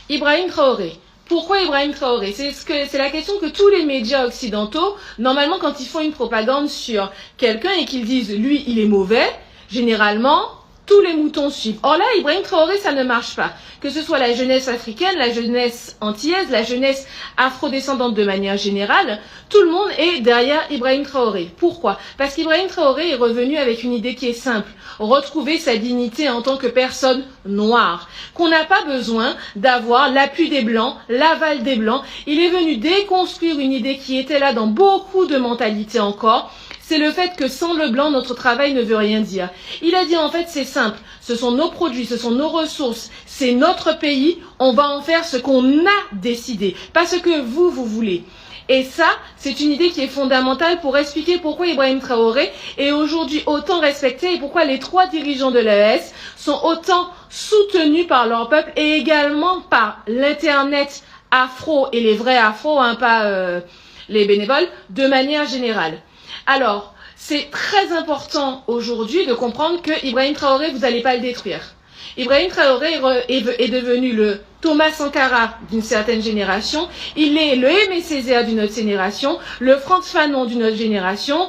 Ibrahim Traoré. Pourquoi Ibrahim Traoré? C'est la question que tous les médias occidentaux, normalement quand ils font une propagande sur quelqu'un et qu'ils disent lui il est mauvais, généralement tous les moutons suivent. Or là, Ibrahim Traoré, ça ne marche pas. Que ce soit la jeunesse africaine, la jeunesse antillaise, la jeunesse afrodescendante de manière générale, tout le monde est derrière Ibrahim Traoré. Pourquoi? Parce qu'Ibrahim Traoré est revenu avec une idée qui est simple. Retrouver sa dignité en tant que personne noire. Qu'on n'a pas besoin d'avoir l'appui des Blancs, l'aval des Blancs. Il est venu déconstruire une idée qui était là dans beaucoup de mentalités encore. C'est le fait que sans le blanc, notre travail ne veut rien dire. Il a dit en fait c'est simple, ce sont nos produits, ce sont nos ressources, c'est notre pays, on va en faire ce qu'on a décidé, pas ce que vous voulez. Et ça, c'est une idée qui est fondamentale pour expliquer pourquoi Ibrahim Traoré est aujourd'hui autant respecté et pourquoi les 3 dirigeants de l'AES sont autant soutenus par leur peuple et également par l'internet afro et les vrais afro, hein, pas les bénévoles, de manière générale. Alors, c'est très important aujourd'hui de comprendre que Ibrahim Traoré, vous n'allez pas le détruire. Ibrahim Traoré est devenu le Thomas Sankara d'une certaine génération, il est le Aimé Césaire d'une autre génération, le Frantz Fanon d'une autre génération.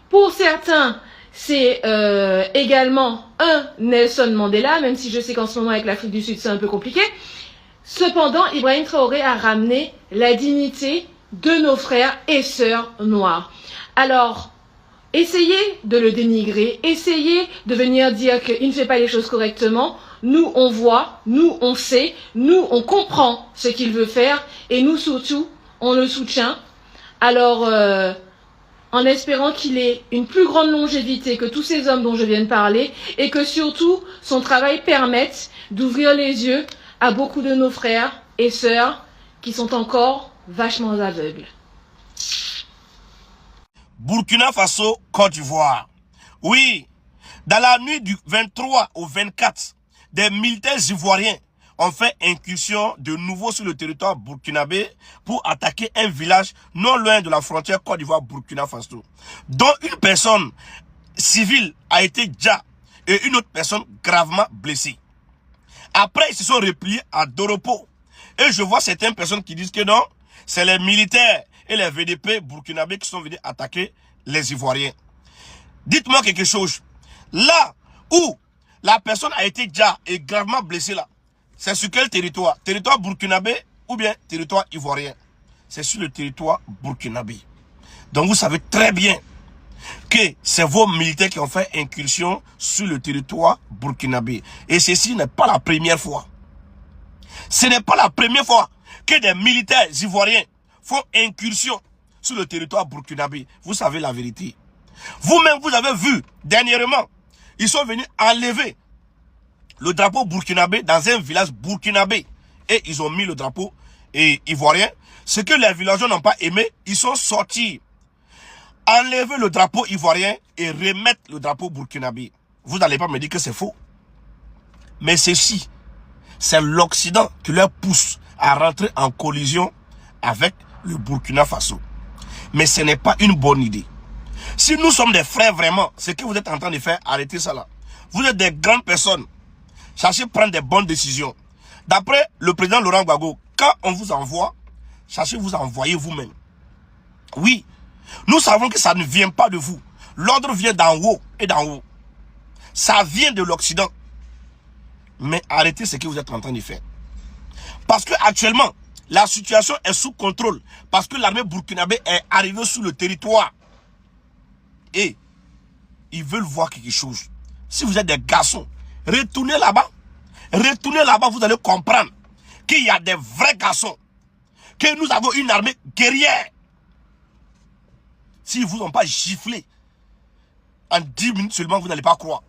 Pour certains, c'est également un Nelson Mandela, même si je sais qu'en ce moment avec l'Afrique du Sud c'est un peu compliqué. Cependant, Ibrahim Traoré a ramené la dignité de nos frères et sœurs noirs. Alors, essayez de le dénigrer, essayez de venir dire qu'il ne fait pas les choses correctement. Nous, on voit, nous, on sait, nous, on comprend ce qu'il veut faire et nous, surtout, on le soutient. Alors, en espérant qu'il ait une plus grande longévité que tous ces hommes dont je viens de parler et que surtout, son travail permette d'ouvrir les yeux à beaucoup de nos frères et sœurs qui sont encore vachement aveugles. Burkina Faso, Côte d'Ivoire. Oui, dans la nuit du 23 au 24, des militaires ivoiriens ont fait incursion de nouveau sur le territoire burkinabé pour attaquer un village non loin de la frontière Côte d'Ivoire-Burkina Faso, dont une personne civile a été déjà et une autre personne gravement blessée. Après, ils se sont repliés à Doropo. Et je vois certaines personnes qui disent que non, c'est les militaires et les VDP burkinabés qui sont venus attaquer les Ivoiriens. Dites-moi quelque chose. Là où la personne a été déjà et gravement blessée là, c'est sur quel territoire? Territoire burkinabé ou bien territoire ivoirien? C'est sur le territoire burkinabé. Donc vous savez très bien que c'est vos militaires qui ont fait incursion sur le territoire burkinabé. Et ceci n'est pas la première fois. Ce n'est pas la première fois que des militaires ivoiriens font incursion sur le territoire burkinabé. Vous savez la vérité. Vous-même, vous avez vu dernièrement, ils sont venus enlever le drapeau burkinabé dans un village burkinabé. Et ils ont mis le drapeau ivoirien. Ce que les villageois n'ont pas aimé, ils sont sortis. Enlever le drapeau ivoirien et remettre le drapeau burkinabé. Vous n'allez pas me dire que c'est faux. Mais ceci, c'est l'Occident qui leur pousse à rentrer en collision avec le Burkina Faso. Mais ce n'est pas une bonne idée. Si nous sommes des frères vraiment, ce que vous êtes en train de faire, arrêtez ça là. Vous êtes des grandes personnes. Cherchez à prendre des bonnes décisions. D'après le président Laurent Gbagbo, quand on vous envoie, cherchez à vous envoyer vous-même. Oui, nous savons que ça ne vient pas de vous. L'ordre vient d'en haut et d'en haut. Ça vient de l'Occident. Mais arrêtez ce que vous êtes en train de faire. Parce que actuellement, la situation est sous contrôle. Parce que l'armée burkinabé est arrivée sur le territoire. Et ils veulent voir quelque chose. Si vous êtes des garçons, retournez là-bas. Retournez là-bas, vous allez comprendre qu'il y a des vrais garçons. Que nous avons une armée guerrière. S'ils ne vous ont pas giflé, en 10 minutes seulement, vous n'allez pas croire.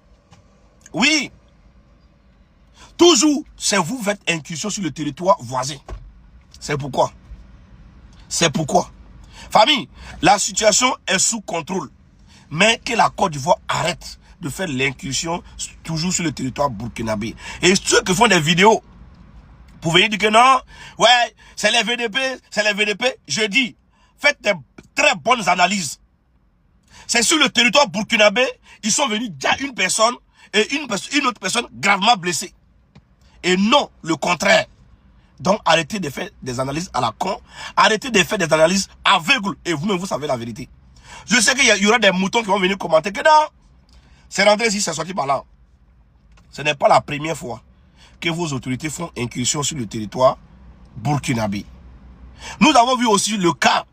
Oui. Toujours, c'est vous faites incursion sur le territoire voisin. C'est pourquoi. C'est pourquoi. Famille, la situation est sous contrôle. Mais que la Côte d'Ivoire arrête de faire l'incursion toujours sur le territoire burkinabé. Et ceux qui font des vidéos, pour venir dire que non, ouais, c'est les VDP, c'est les VDP. Je dis, faites des très bonnes analyses. C'est sur le territoire burkinabé, ils sont venus déjà une personne et une autre personne gravement blessée. Et non le contraire. Donc arrêtez de faire des analyses à la con. Arrêtez de faire des analyses aveugles. Et vous-même, vous savez la vérité. Je sais qu'il y aura des moutons qui vont venir commenter que non, c'est rentré ici, c'est sorti par là. Ce n'est pas la première fois que vos autorités font incursion sur le territoire burkinabé. Nous avons vu aussi le cas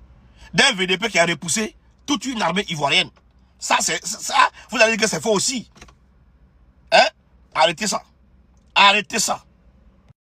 d'un VDP qui a repoussé toute une armée ivoirienne. Ça, vous allez dire que c'est faux aussi. Hein? Arrêtez ça. Arrêtez ça.